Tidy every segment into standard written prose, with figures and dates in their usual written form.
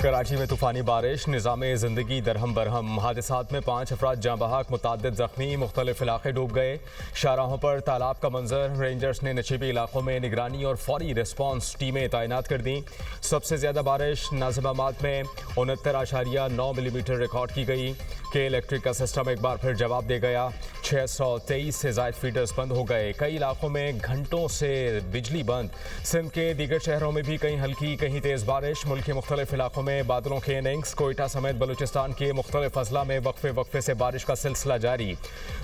कराची में तूफानी बारिश, निज़ामे ज़िंदगी दरहम बरहम। हादसात में 5 अफराद जाँ बहक, मुतअद्दिद ज़ख्मी, मुख्तलिफ इलाके डूब गए। शाहराहों पर तालाब का मंजर। रेंजर्स ने नशीबी इलाकों में निगरानी और फौरी रिस्पॉन्स टीमें तैनात कर दी। सबसे ज़्यादा बारिश नाजिमाबाद में 69.9 मिलीमीटर रिकॉर्ड की गई। के इलेक्ट्रिक का सिस्टम एक बार फिर जवाब दे गया। 623 से ज़ायद फीडर्स बंद हो गए। कई इलाकों में घंटों से बिजली बंद। सिंध के दीगर शहरों में भी कहीं हल्की कहीं तेज़ बारिश। मुल्क के मुख्तलिफ इलाकों में बादलों के इनिंग्स। कोयटा समेत बलूचिस्तान के मुख्तलिफ अजला में वक्फे से बारिश का सिलसिला जारी।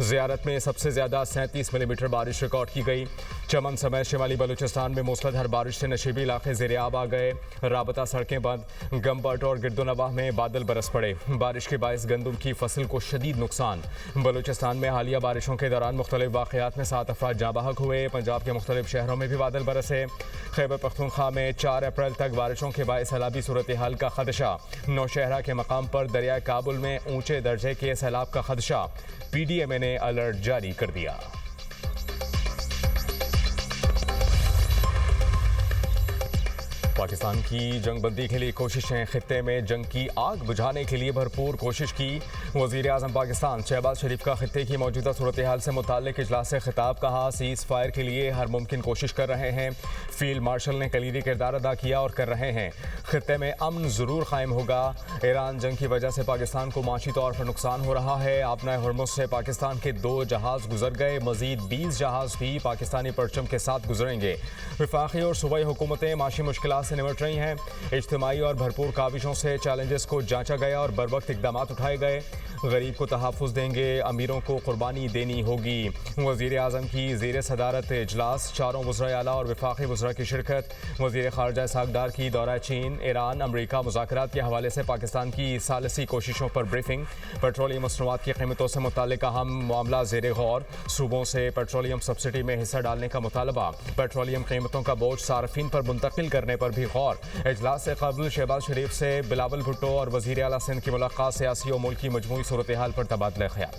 ज़ियारत में सबसे ज़्यादा 37 मिलीमीटर बारिश रिकॉर्ड की गई। चमन समेत शिमाली बलूचिस्तान में मूसलाधार बारिश से नशीबी इलाके ज़ेर-ए-आब आ गए। राबता सड़कें बंद। गम्बट और गिरदोनवाह में बादल बरस पड़े। बारिश के बायस गंदम की फसल को शदीद नुकसान। बलूचिस्तान में हालिया बारिशों के दौरान मुख्तलिफ वाक़यात में 7 अफराद जाँ बहक हुए। पंजाब के मुख्तलिफ शहरों में भी बादल बरसे। खैबर पख्तूनख्वा में 4 अप्रैल तक बारिशों के बायस सैलाबी सूरत हाल का खदशा। नौशहरा के मकाम पर दरिया काबुल में ऊंचे दर्जे के सैलाब का खदशा। PDMA ने अलर्ट जारी कर दिया। पाकिस्तान की जंगबंदी के लिए कोशिशें। खित्ते में जंग की आग बुझाने के लिए भरपूर कोशिश की। वज़ीर आज़म पाकिस्तान शहबाज शरीफ का खित्ते की मौजूदा सूरत हाल से मुताल्लिक़ इजलास से खिताब। कहा, सीज़ फायर के लिए हर मुमकिन कोशिश कर रहे हैं। फील्ड मार्शल ने कलीदी किरदार अदा किया और कर रहे हैं। खित्ते में अमन ज़रूर कायम होगा। ईरान जंग की वजह से पाकिस्तान को माशी तौर पर नुकसान हो रहा है। आबनाए हुर्मुज़ से पाकिस्तान के 2 जहाज़ गुजर गए। मज़ीद 20 जहाज़ भी पाकिस्तानी परचम के साथ गुजरेंगे। वफाकी और सूबाई हुकूमतें माशी मुश्किलात से निमट रही हैं। इज्तिमाई और भरपूर काविशों से चैलेंजेस को जांचा गया और बरवक्त इकदाम उठाए गए। गरीब को तहफ़्फ़ुज़ देंगे, अमीरों को कुर्बानी देनी होगी। वज़ीर आज़म की ज़ेर सदारत इजलास। चारों वज़राए आला और वफाकी वज़रा की शिरकत। वज़ीर ख़ारजा इसहाक़ डार की दौरा चीन, ईरान, अमरीका मुज़ाकरात के हवाले से पाकिस्तान की सालिसी कोशिशों पर ब्रीफिंग। पेट्रोलियम मसनूआत की कीमतों से मुताल्लिक़ अहम मामला ज़ेर गौर। सूबों से पेट्रोलियम सब्सिडी में हिस्सा डालने का मुतालबा। पेट्रोलियम कीमतों का बोझ सार्फिन पर मुंतकिल करने पर भी गौर। इजलास से कबल शहबाज शरीफ से बिलावल भुट्टो और वज़ीर आला सिंध की मुलाकात। सियासी और मुल्की मजमूई सूरत हाल पर तबादला ख्याल।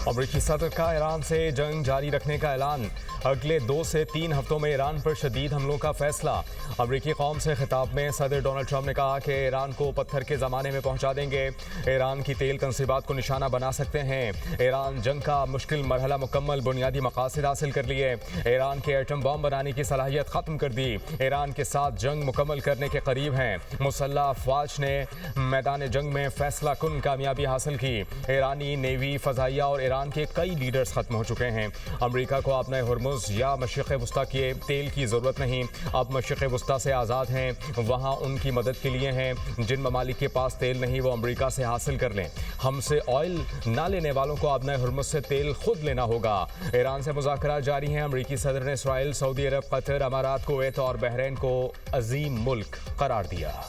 अमरीकी सदर का ईरान से जंग जारी रखने का ऐलान। अगले 2 से 3 हफ्तों में ईरान पर शदीद हमलों का फैसला। अमरीकी कौम से खिताब में सदर डोनाल्ड ट्रंप ने कहा कि ईरान को पत्थर के ज़माने में पहुंचा देंगे। ईरान की तेल तंसीबात को निशाना बना सकते हैं। ईरान जंग का मुश्किल मरहला मुकम्मल, बुनियादी मकासद हासिल कर लिए। ईरान के एटम बम बनाने की सलाहियत ख़त्म कर दी। ईरान के साथ जंग मुकम्मल करने के करीब हैं। मुसल्लह अफवाज ने मैदान जंग में फैसला कुन कामयाबी हासिल की। ईरानी नेवी, फ़ज़ाइया और ईरान के कई लीडर्स ख़त्म हो चुके हैं। अमरीका को अपने हुर्मुज़ या मशरिक़ वुस्ता के तेल की ज़रूरत नहीं। अब मशरिक़ वुस्ता से आज़ाद हैं। वहाँ उनकी मदद के लिए हैं। जिन ममालिक के पास तेल नहीं वो अमरीका से हासिल कर लें। हमसे ऑयल ना लेने वालों को अपने हुर्मुज़ से तेल खुद लेना होगा। ईरान से मुज़ाकरात जारी हैं। अमरीकी सदर ने इसराइल, सऊदी अरब, कतर, अमारात, कुवैत और बहरीन को अजीम मुल्क करार दिया।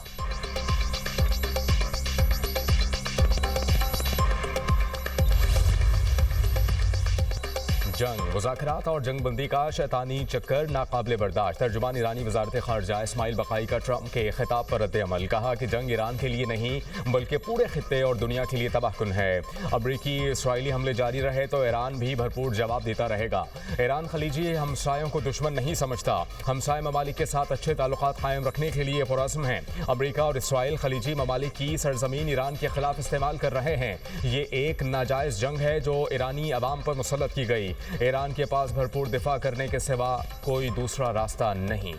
जंग, मुज़ाकरात और जंगबंदी का शैतानी चक्कर नाकाबिले बर्दाश्त। तर्जुमान ईरानी वज़ारत ख़ारजा इस्माइल बक़ाई का ट्रंप के खिताब पर रद्द अमल। कहा कि जंग ईरान के लिए नहीं बल्कि पूरे खित्ते और दुनिया के लिए तबाहकुन है। अमरीकी इसराइली हमले जारी रहे तो ईरान भी भरपूर जवाब देता रहेगा। ईरान खलीजी हमसायों को दुश्मन नहीं समझता। हमसाय ममालिक के साथ अच्छे ताल्लुकात कायम रखने के लिए पुरअज़्म है। अमरीका और इसराइल खलीजी ममालिक की सरजमीन ईरान के खिलाफ इस्तेमाल कर रहे हैं। ये एक नाजायज़ जंग है जो ईरानी अवाम पर मुसल्लत की गई। ईरान के पास भरपूर दिफा करने के सिवा कोई दूसरा रास्ता नहीं।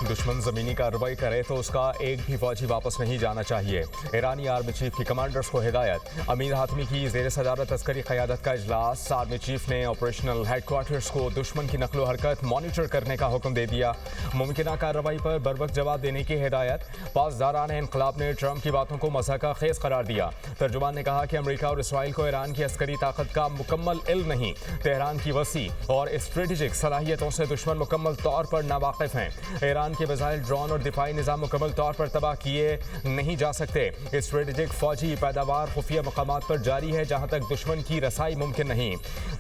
दुश्मन ज़मीनी कार्रवाई करे तो उसका एक भी फौजी वापस नहीं जाना चाहिए। ईरानी आर्मी चीफ की कमांडर्स को हिदायत। अमीर हातमी की ज़ेर सदारत अस्करी क़यादत का इजलास। आर्मी चीफ ने ऑपरेशनल हेडक्वार्टर्स को दुश्मन की नकलो हरकत मॉनिटर करने का हुक्म दे दिया। मुमकिन कार्रवाई पर बरवक्त जवाब देने की हिदायत। पासदारान इनकलाब ने ट्रंप की बातों को मज़ाक़ खेज़ करार दिया। तर्जुमान ने कहा कि अमरीका और इसराइल को ईरान की अस्करी ताकत का मुकम्मल इल्म नहीं। तेहरान की वसी और स्ट्रेटेजिक सलाहियतों से दुश्मन मुकम्मल तौर पर नावाकिफ़ हैं। ईरान के वज़ाइफ मिसाइल, ड्रोन और दिफाई निज़ाम मुकम्मल तौर पर तबाह किए नहीं जा सकते। स्ट्रेटेजिक फौजी पैदावार खुफिया मकामात पर जारी है, जहाँ तक दुश्मन की रसाई मुमकिन नहीं।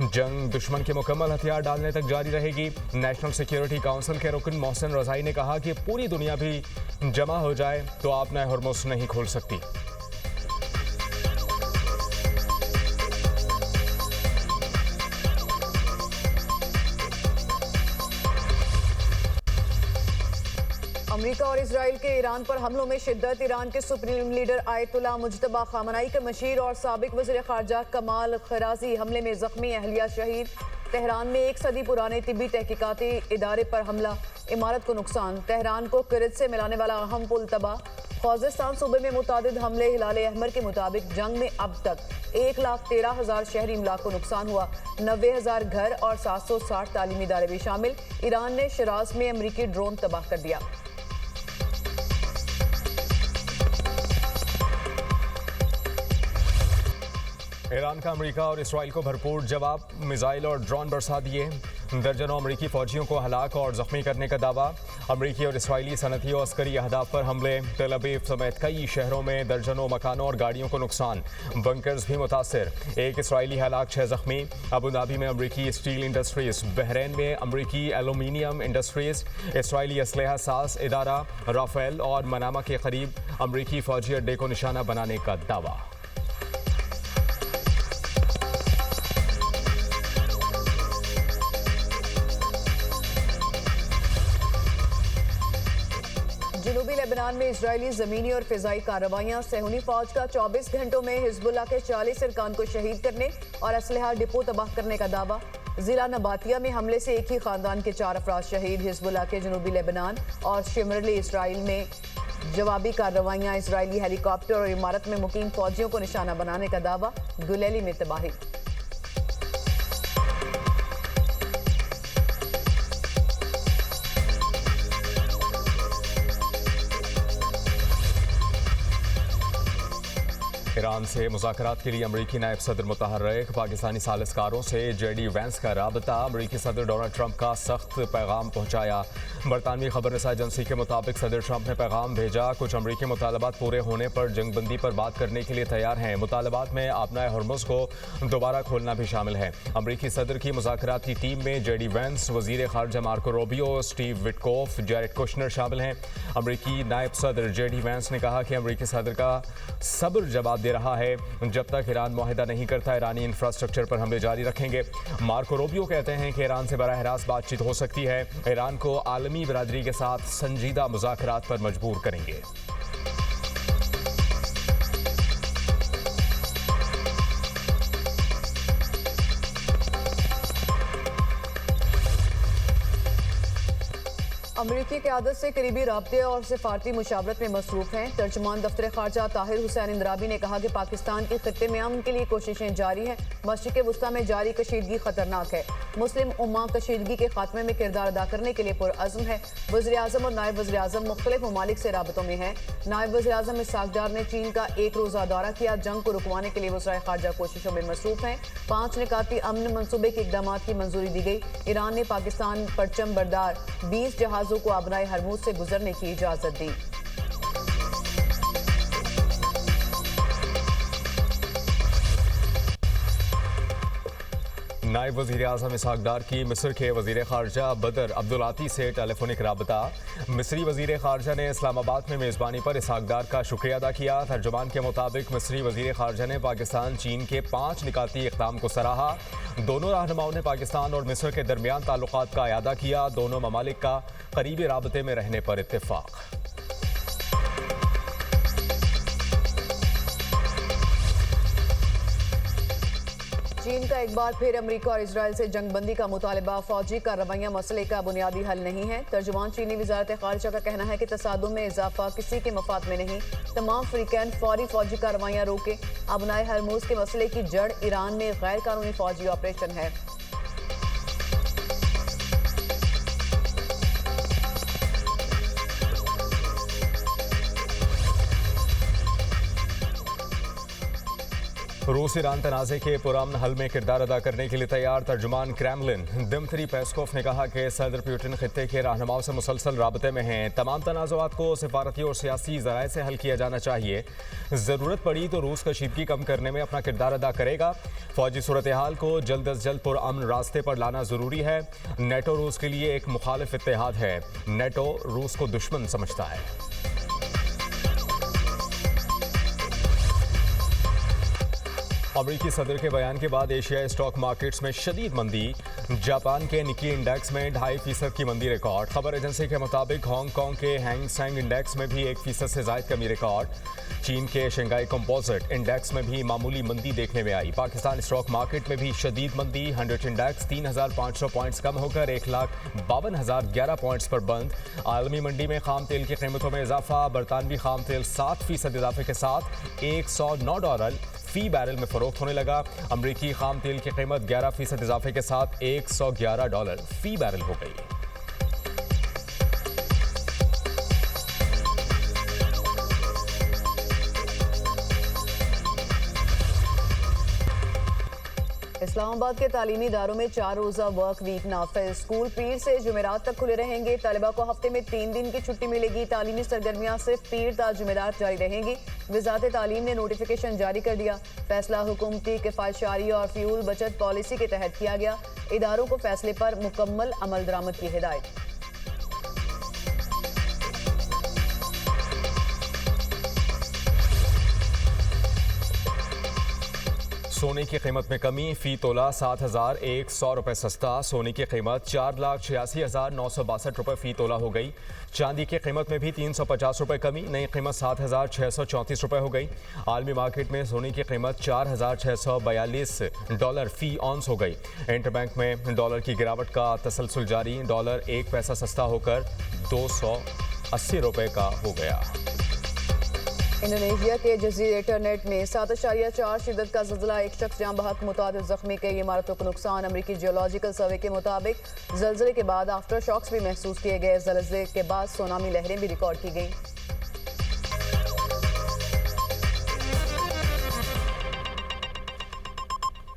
जंग दुश्मन के मुकम्मल हथियार डालने तक जारी रहेगी। नेशनल सिक्योरिटी काउंसिल के रुकन मोहसिन रज़ाई ने कहा कि पूरी दुनिया भी जमा हो जाए तो आप नए हरमुज़ नहीं खोल सकती। अमेरिका और इजराइल के ईरान पर हमलों में शिद्दत। ईरान के supreme leader Ayatollah Mojtaba Khamenei के मशीर और साबिक वज़ीर ख़ारजा कमाल खराजी हमले में ज़ख्मी, अहलिया शहीद। तेहरान में 1 सदी पुराने तिब्बी तहकीकाती इदारे पर हमला, इमारत को नुकसान। तेहरान को किरत से मिलाने वाला अहम पुल तबाह। खुज़ेस्तान सूबे में मुतादिद हमले। हिलाल अहमर के मुताबिक जंग में अब तक 1,13,000 शहरी इमलाक को नुकसान हुआ। 90,000 घर और 760 तालीमी इदारे भी शामिल। ईरान ने शिराज में अमरीकी ड्रोन तबाह कर दिया। ईरान का अमेरिका और इसराइल को भरपूर जवाब, मिसाइल और ड्रोन बरसा दिए। दर्जनों अमरीकी फौजियों को हलाक और जख्मी करने का दावा। अमरीकी और इसराइली सनती और अस्करी अहदाफ पर हमले। तेल अवीव समेत कई शहरों में दर्जनों मकानों और गाड़ियों को नुकसान। बंकर्स भी मुतासर। 1 इसराइली हलाक, 6 जख्मी। अबू धाबी में अमरीकी स्टील इंडस्ट्रीज, बहरीन में अमरीकी एलुमिनियम इंडस्ट्रीज, इसराइली असलहा साज इदारा राफेल और मनामा के करीब अमरीकी फौजी अड्डे को निशाना बनाने का दावा। जनूबी लेबनान में इजरायली ज़मीनी और फ़िज़ाई कार्रवाइयाँ। सहूनी फ़ौज का 24 घंटों में हिज़्बुल्लाह के 40 अरकान को शहीद करने और असलहा डिपो तबाह करने का दावा। ज़िला नबातिया में हमले से एक ही ख़ानदान के 4 अफराद शहीद। हिज़्बुल्लाह के जनूबी लेबनान और शिमरली इसराइल में जवाबी कार्रवाइयाँ। इजरायली हेलीकॉप्टर और इमारत में मुकीम फ़ौजियों को निशाना बनाने का दावा। गुलेली में तबाही। ईरान से मुज़ाकरात के लिए अमरीकी नायब सदर मुतहर्रिक। पाकिस्तानी सालिसकारों से जेडी वैंस का राबता। अमरीकी सदर डोनाल्ड ट्रंप का सख्त पैगाम पहुंचाया। बरतानवी खबररसा एजेंसी के मुताबिक सदर ट्रंप ने पैगाम भेजा, कुछ अमरीकी मुतालबात पूरे होने पर जंगबंदी पर बात करने के लिए तैयार हैं। मुतालबात में आबनाए हरमुज़ को दोबारा खोलना भी शामिल है। अमरीकी सदर की मुज़ाकराती टीम में जेडी वैंस, वज़ीर ख़ारजा Marco Rubio, Steve Witkoff, Jared Kushner शामिल हैं। अमरीकी नायब सदर जेडी वैंस ने कहा कि अमरीकी सदर का सब्र जवाब दे रहा है। जब तक ईरान मुआहिदा नहीं करता, ईरानी इंफ्रास्ट्रक्चर पर हमले जारी रखेंगे। मार्को रूबियो कहते हैं कि ईरान से बराह रास्त बातचीत हो सकती है। ईरान को आलमी बिरादरी के साथ संजीदा मुज़ाकरात पर मजबूर करेंगे। अमरीकी क़यादत से करीबी राब्ते और सिफारती मुशावरत में मसरूफ़ हैं। तर्जुमान दफ्तर ख़ारजा ताहिर हुसैन इंदराबी ने कहा कि पाकिस्तान की खित्ते में अमन के लिए कोशिशें जारी हैं। मशरिक़ वस्ता में जारी कशीदगी ख़तरनाक है। मुस्लिम उम्मा कशीदगी के खात्मे में किरदार अदा करने के लिए पुरअज़्म है। वज़ीर आज़म और नायब वज़ीर आज़म मुख्तलिफ ममालिक से राबतों में हैं। नायब वज़ीर आज़म इसहाक़ डार ने चीन का 1 रोज़ा दौरा किया। जंग को रुकवाने के लिए वज़ीर ख़ारजा कोशिशों में मसरूफ़ हैं। 5 निकाती अमन मनसूबे के इक़दाम की मंजूरी दी गई। ईरान ने पाकिस्तान परचम बरदार 20 जहाज़ों को आबनाए हरमुज़ से गुजरने की इजाज़त दी। नायब वज़ीर आज़म इसहाक़ डार की मिस्र के वज़ीर ख़ारजा बदर अब्दुलाती से टेलीफोनिक राबता। मिस्री वज़ीर ख़ारजा ने इस्लामाबाद में मेज़बानी पर इसहाक़ डार का शुक्रिया अदा किया। तर्जुमान के मुताबिक मिस्री वज़ीर ख़ारजा ने पाकिस्तान चीन के 5 निकाती इक़दाम को सराहा। दोनों रहनुमाओं ने पाकिस्तान और मिस्र के दरमियान ताल्लुक़ात का इयादा किया। दोनों ममालिक का करीबी राबते में रहने पर इत्तेफ़ाक़। चीन का एक बार फिर अमेरिका और इजराइल से जंगबंदी का मुतालबा। फौजी कार्रवाइयाँ मसले का बुनियादी हल नहीं है। तर्जुमान चीनी वज़ारत ख़ारजा का कहना है कि तसादुम में इजाफा किसी के मफाद में नहीं। तमाम फ़रीक़ैन फौरी फौजी कार्रवाइयाँ रोके। अबनाए हरमुज़ के मसले की जड़ ईरान में गैर कानूनी फौजी ऑपरेशन है। रूस ईरान तनाज़े के पुरअमन हल में किरदार अदा करने के लिए तैयार। तर्जुमान क्रेमलिन दिमित्री पेस्कोव ने कहा कि सदर पुतिन खित्ते के रहनुमाओं से मुसलसल राबते में हैं। तमाम तनाज़ुआत को सिफारती और सियासी ज़राए से हल किया जाना चाहिए। ज़रूरत पड़ी तो रूस कशीदगी कम करने में अपना किरदार अदा करेगा। फौजी सूरत हाल को जल्द अज जल्द पुरअमन रास्ते पर लाना ज़रूरी है। नेटो रूस के लिए एक मुखालिफ इत्तेहाद है। नेटो रूस को दुश्मन समझता है। अमेरिकी सदर के बयान के बाद एशियाई स्टॉक मार्केट्स में शदीद मंदी। जापान के निकी इंडेक्स में 2.5% की मंदी रिकॉर्ड। खबर एजेंसी के मुताबिक हांगकांग के हैंग सेंग इंडेक्स में भी 1% से ज़ायद कमी रिकॉर्ड। चीन के शंघाई कंपोजिट इंडेक्स में भी मामूली मंदी देखने में आई। पाकिस्तान स्टॉक मार्केट में भी शदीद मंदी। 100 इंडेक्स 3,500 पॉइंट्स कम होकर 1,52,011 पॉइंट्स पर बंद। आलमी मंडी में खाम तेल की कीमतों में इजाफा। बरतानवी खाम तेल 7% इजाफे के साथ $109 फी बैरल में फरोख्त होने लगा। अमरीकी खाम तेल की कीमत 11% इजाफे के साथ $111 फी बैरल हो गई। इस्लामाबाद के तालीमी इदारों में 4 रोज़ा वर्क वीक नाफिज। स्कूल पीर से जुमेरात तक खुले रहेंगे। तलबा को हफ्ते में 3 दिन की छुट्टी मिलेगी। तालीमी सरगर्मियां सिर्फ पीर ता जुमेरात जारी रहेंगी। वज़ारत तालीम ने नोटिफिकेशन जारी कर दिया। फैसला हुकूमती किफ़ायतशारी और फ्यूल बचत पॉलिसी के तहत किया गया। इदारों को फैसले पर मुकम्मल अमल दरामद की हिदायत। सोने की कीमत में कमी। फी तोला 7,100 रुपये सस्ता। सोने की कीमत 4,86,962 रुपये फी तोला हो गई। चांदी की कीमत में भी 350 रुपये कमी। नई कीमत 7,634 रुपये हो गई। आलमी मार्केट में सोने की कीमत $4,642 फी ऑन्स हो गई। इंटरबैंक में डॉलर की गिरावट का तसलसल जारी। डॉलर 1 पैसा सस्ता होकर 280 रुपये का हो गया। इंडोनेशिया के जजीरे टर्नेट में 7.4 शिद्दत का ज़ल्ज़ला। एक शख्स जाँ बहक, मुतादिद ज़ख्मी। कई इमारतों को नुकसान। अमरीकी जियोलॉजिकल सर्वे के मुताबिक ज़ल्ज़ले के बाद आफ्टर शॉक्स भी महसूस किए गए। ज़ल्ज़ले के बाद सुनामी लहरें भी रिकॉर्ड की गई।